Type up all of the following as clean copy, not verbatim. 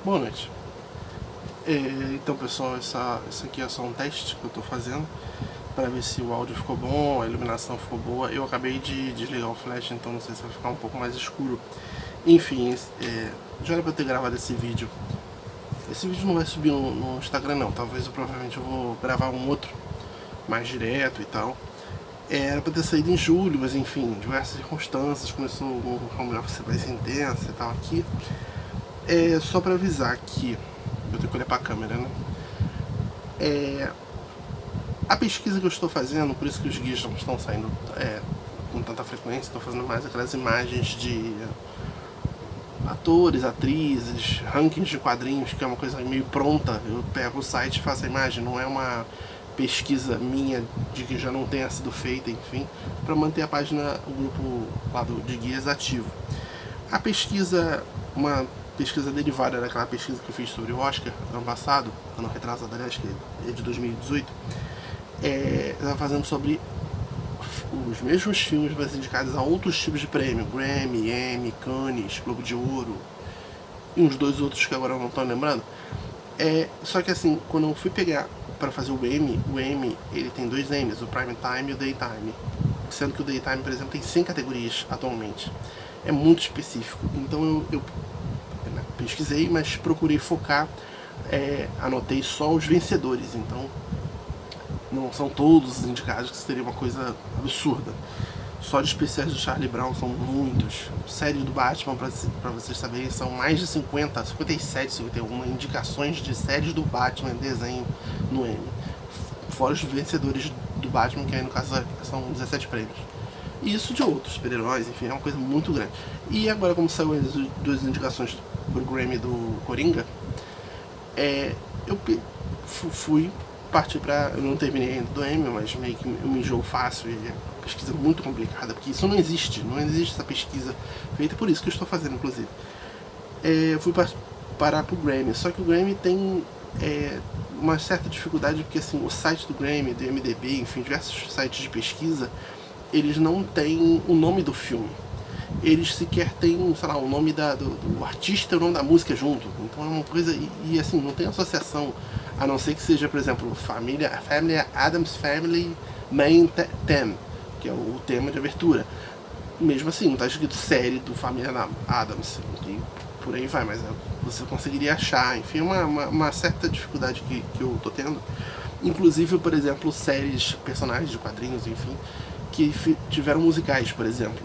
Boa noite. Então pessoal, isso aqui é só um teste que eu tô fazendo para ver se o áudio ficou bom, a iluminação ficou boa. Eu acabei de desligar o flash, então não sei se vai ficar um pouco mais escuro. Enfim, já era pra eu ter gravado esse vídeo. Esse vídeo não vai subir no Instagram não, provavelmente eu vou gravar um outro mais direto e tal. Era pra ter saído em julho, mas enfim, diversas circunstâncias, começou o home office mais intensa e tal aqui. Só pra avisar que eu tenho que olhar pra câmera, né? A pesquisa que eu estou fazendo, por isso que os guias não estão saindo com tanta frequência, estou fazendo mais aquelas imagens de atores, atrizes, rankings de quadrinhos, que é uma coisa meio pronta. Eu pego o site e faço a imagem, não é uma pesquisa minha de que já não tenha sido feita, enfim, para manter a página, o grupo lá de guias ativo. A pesquisa, uma pesquisa derivada daquela pesquisa que eu fiz sobre o Oscar ano passado, ano retrasado, aliás, que é de 2018, estava fazendo sobre os mesmos filmes, mas indicados a outros tipos de prêmio, Grammy, Emmy, Cannes, Globo de Ouro e uns dois outros que agora eu não estou lembrando. Só que assim, quando eu fui pegar para fazer o Emmy ele tem dois Emmys, o Prime Time e o Daytime, sendo que o Daytime, por exemplo, tem 100 categorias atualmente. É muito específico, então eu pesquisei, mas procurei focar, anotei só os vencedores, então não são todos os indicados, que seria uma coisa absurda. Só de especiais do Charlie Brown são muitos. Série do Batman, pra vocês saberem, são mais de 50, 57, 51 indicações de séries do Batman em desenho no Emmy. Fora os vencedores do Batman, que aí no caso são 17 prêmios. E isso de outros super-heróis, enfim, é uma coisa muito grande. E agora, como saiu as duas indicações pro Grammy do Coringa, eu fui partir pra... Eu não terminei ainda do Emmy, mas meio que eu me enjoo fácil, e é uma pesquisa muito complicada, porque isso não existe essa pesquisa feita, por isso que eu estou fazendo, inclusive. Fui parar pro Grammy, só que o Grammy tem uma certa dificuldade, porque assim, o site do Grammy, do MDB, enfim, diversos sites de pesquisa, eles não têm o nome do filme. Eles sequer têm, sei lá, o nome do artista e o nome da música junto. Então é uma coisa, e assim, não tem associação, a não ser que seja, por exemplo, Family Addams Family Main Theme, que é o tema de abertura. Mesmo assim, não está escrito série do Família Addams, e por aí vai, mas você conseguiria achar, enfim, uma certa dificuldade que eu tô tendo. Inclusive, por exemplo, séries, personagens de quadrinhos, enfim, que tiveram musicais, por exemplo.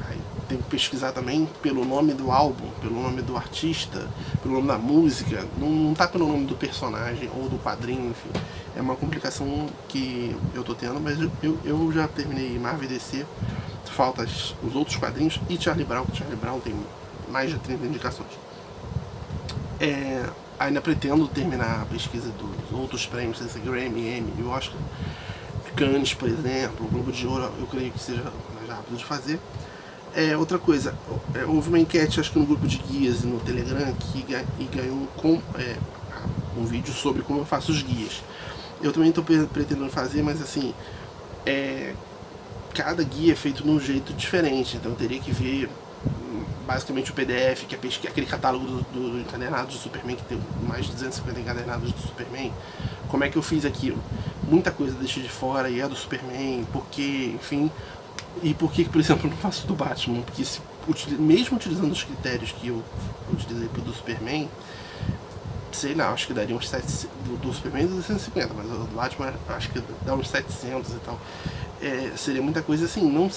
Aí tem que pesquisar também pelo nome do álbum, pelo nome do artista, pelo nome da música, não tá pelo nome do personagem ou do quadrinho, enfim. É uma complicação que eu tô tendo, mas eu já terminei Marvel e DC, falta os outros quadrinhos e Charlie Brown, que Charlie Brown tem mais de 30 indicações. Ainda pretendo terminar a pesquisa dos outros prêmios, esse Grammy, Emmy e Oscar. Cannes, por exemplo, o Globo de Ouro, eu creio que seja mais rápido de fazer. Outra coisa, houve uma enquete, acho que no grupo de guias e no Telegram, e ganhou um vídeo sobre como eu faço os guias. Eu também estou pretendendo fazer, mas assim, cada guia é feito de um jeito diferente, então eu teria que ver basicamente o PDF, que é aquele catálogo do encadernado do Superman, que tem mais de 250 encadernados do Superman. Como é que eu fiz aquilo? Muita coisa deixei de fora e é do Superman, porque, enfim, e por que, por exemplo, eu não faço do Batman? Porque mesmo utilizando os critérios que eu utilizei pro do Superman, sei lá, acho que daria uns 700, do Superman 250, mas o do Batman acho que dá uns 700 e tal. Seria muita coisa assim, não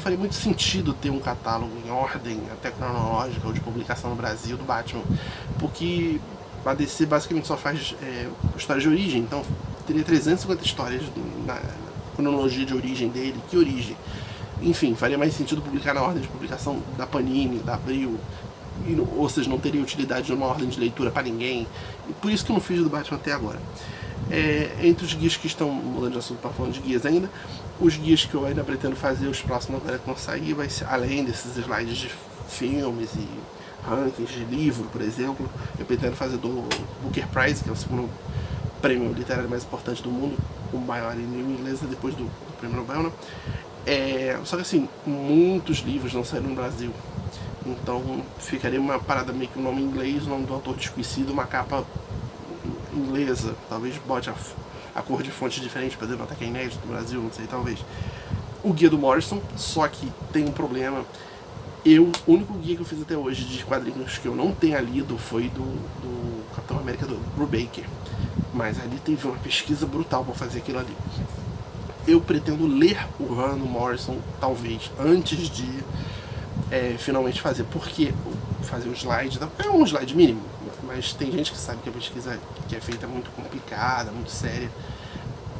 faria muito sentido ter um catálogo em ordem até cronológica ou de publicação no Brasil do Batman, porque a DC basicamente só faz histórias de origem, então teria 350 histórias na cronologia de origem dele. Que origem? Enfim, faria mais sentido publicar na ordem de publicação da Panini, da Abril, ou seja, não teria utilidade numa ordem de leitura para ninguém, e por isso que eu não fiz do Batman até agora. Entre os guias que estão mudando de assunto para falando de guias ainda, os guias que eu ainda pretendo fazer, os próximos agora que vão sair, vai ser, além desses slides de filmes e rankings de livro, por exemplo, eu pretendo fazer do Booker Prize, que é o segundo prêmio literário mais importante do mundo, o maior em língua inglesa depois do prêmio Nobel, né? Só que assim, muitos livros não saíram no Brasil. Então ficaria uma parada meio que um nome em inglês, o nome do autor desconhecido, uma capa inglesa, talvez bote a cor de fonte diferente para denotar que é inédito do Brasil, não sei, talvez. O guia do Morrison, só que tem um problema. O único guia que eu fiz até hoje de quadrinhos que eu não tenha lido foi do Capitão América do Brubaker. Mas ali teve uma pesquisa brutal para fazer aquilo ali. Eu pretendo ler o run do Morrison, talvez, antes de finalmente fazer. Porque fazer o slide, é um slide mínimo, mas tem gente que sabe que a pesquisa que é feita é muito complicada, muito séria,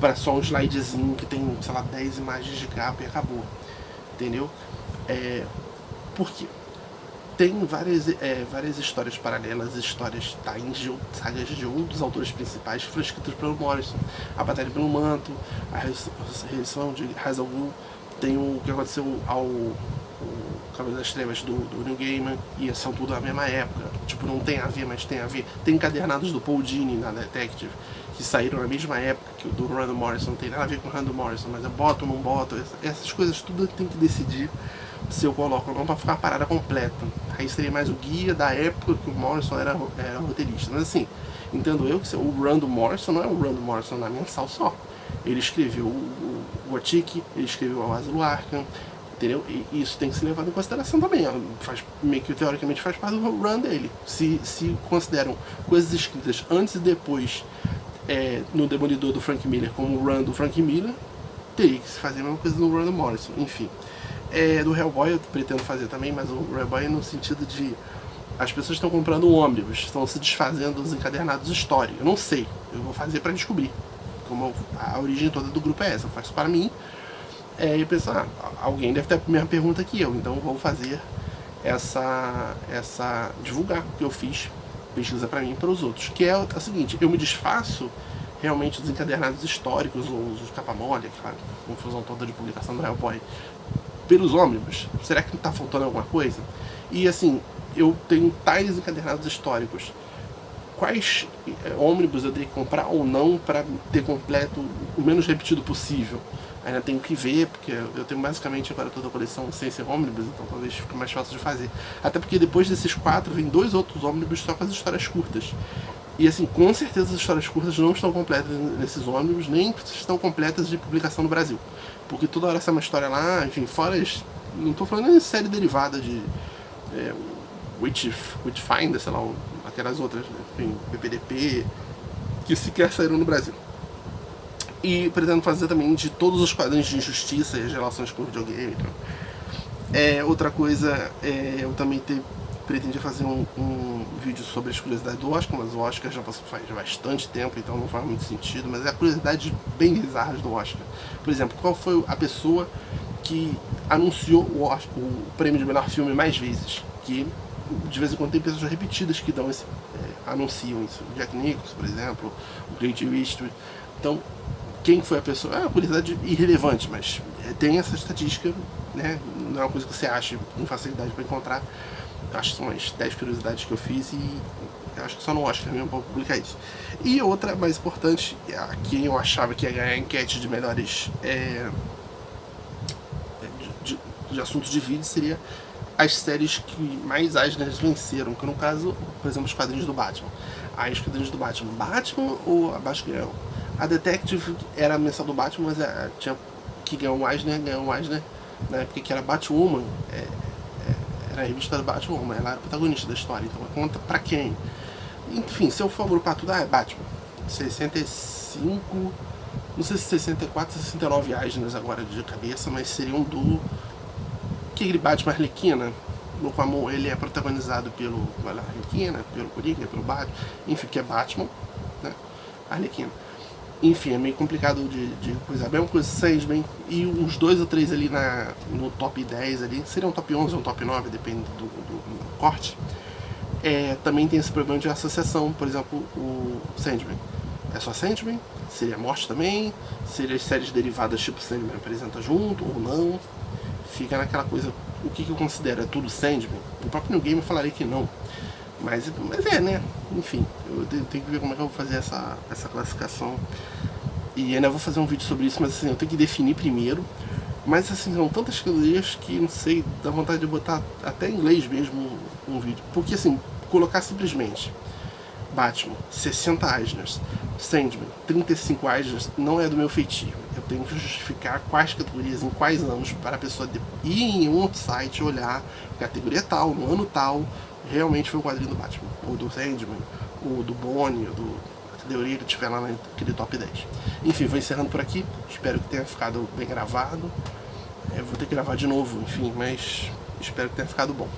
para só um slidezinho que tem, sei lá, 10 imagens de capa e acabou. Entendeu? Por quê? Tem várias histórias paralelas, histórias sagas de outros autores principais que foram escritas pelo Morrison. A Batalha pelo Manto, a Ressurreição de Ra's al Ghul, tem o que aconteceu ao Cavaleiro das Trevas do Neil Gaiman, e são tudo da mesma época. Tipo, não tem a ver, mas tem a ver. Tem encadernados do Paul Dini na Detective, que saíram na mesma época que o do Randall Morrison. Não tem nada a ver com o Randall Morrison, mas eu boto ou não boto, essas coisas tudo tem que decidir se eu coloco ou não, para ficar a parada completa. Aí seria mais o guia da época que o Morrison era roteirista. Mas assim, entendo eu que o Randall Morrison não é o Randall Morrison na mensal só. Ele escreveu o Gothic, ele escreveu o Asilo Arkham, entendeu? E isso tem que ser levado em consideração também. Meio que teoricamente faz parte do run dele. Se consideram coisas escritas antes e depois no Demolidor do Frank Miller como o run do Frank Miller, teria que se fazer a mesma coisa no run do Morrison. Enfim. Do Hellboy eu pretendo fazer também, mas o Hellboy é no sentido de as pessoas estão comprando um ônibus, estão se desfazendo dos encadernados históricos. Eu não sei, eu vou fazer para descobrir como a origem toda do grupo é essa. Eu faço para mim e eu penso, alguém deve ter a mesma pergunta que eu, então eu vou fazer divulgar o que eu fiz, pesquisa para mim e para os outros, que é o seguinte: eu me desfaço realmente dos encadernados históricos ou os capa mole, aquela confusão toda de publicação do Hellboy, pelos ônibus. Será que está faltando alguma coisa? E assim, eu tenho tais encadernados históricos. Quais ônibus eu teria que comprar ou não para ter completo o menos repetido possível? Ainda tenho que ver, porque eu tenho basicamente agora toda a coleção sem ser ônibus, então talvez fique mais fácil de fazer. Até porque depois desses 4 vem 2 outros ônibus só com as histórias curtas. E assim, com certeza as histórias curtas não estão completas nesses ônibus, nem estão completas de publicação no Brasil. Porque toda hora sai uma história lá, enfim, fora... Não estou falando em série derivada de Witchfinder, sei lá, aquelas outras, enfim, PPDP, que sequer saíram no Brasil. E pretendo fazer também de todos os quadrinhos de Injustiça e as relações com o videogame. Então. Outra coisa, eu também pretendia fazer um vídeo sobre as curiosidades do Oscar, mas o Oscar já passou faz bastante tempo, então não faz muito sentido, mas é a curiosidade bem bizarras do Oscar. Por exemplo, qual foi a pessoa que anunciou o prêmio de melhor filme mais vezes? Que de vez em quando tem pessoas repetidas que anunciam isso. O Jack Nicholson, por exemplo, o Clint Eastwood. Então, quem foi a pessoa? É uma curiosidade irrelevante, mas tem essa estatística, né? Não é uma coisa que você acha com facilidade para encontrar. Acho que são as 10 curiosidades que eu fiz e acho que só no Oscar mesmo para publicar isso. E outra mais importante, a quem eu achava que ia ganhar a enquete de melhores de assuntos de vídeo, seria as séries que mais Eisners venceram, que no caso, por exemplo, os quadrinhos do Batman. Os quadrinhos do Batman ou a Batgirl? A Detective era a mensal do Batman, mas tinha que ganhar um Eisner, na época que era Batwoman, era a revista do Batwoman, ela era a protagonista da história, então conta pra quem? Enfim, se eu for agrupar tudo, é Batman. 65, não sei se 64, 69 Eisners agora de cabeça, mas seriam do... Aquele Batman Arlequina, no qual ele é protagonizado pelo Arlequina, pelo Coringa, pelo Batman, enfim, que é Batman, né? Arlequina. Enfim, é meio complicado de coisa. A mesma coisa Sandman, e uns 2 ou 3 ali no top 10 ali, seriam um top 11 ou um top 9, depende do corte. Também tem esse problema de associação, por exemplo, o Sandman. É só Sandman? Seria Morte também? Seria as séries derivadas tipo Sandman apresenta junto ou não? Fica naquela coisa, o que eu considero? É tudo Sandman? O próprio New Game eu falaria que não. Mas né? Enfim, eu tenho que ver como é que eu vou fazer essa classificação. E ainda vou fazer um vídeo sobre isso, mas assim, eu tenho que definir primeiro Mas assim, são tantas categorias que, não sei, dá vontade de botar até em inglês mesmo um vídeo. Porque assim, colocar simplesmente Batman, 60 Eisners, Sandman, 35 Eisners, não é do meu feitio. Eu tenho que justificar quais categorias, em quais anos, para a pessoa ir em um outro site, olhar, categoria tal, no ano tal, realmente foi um quadrinho do Batman, ou do Sandman, ou do Bonnie, ou do teoria que tiver lá naquele top 10. Enfim, vou encerrando por aqui. Espero que tenha ficado bem gravado. Vou ter que gravar de novo, enfim, mas espero que tenha ficado bom.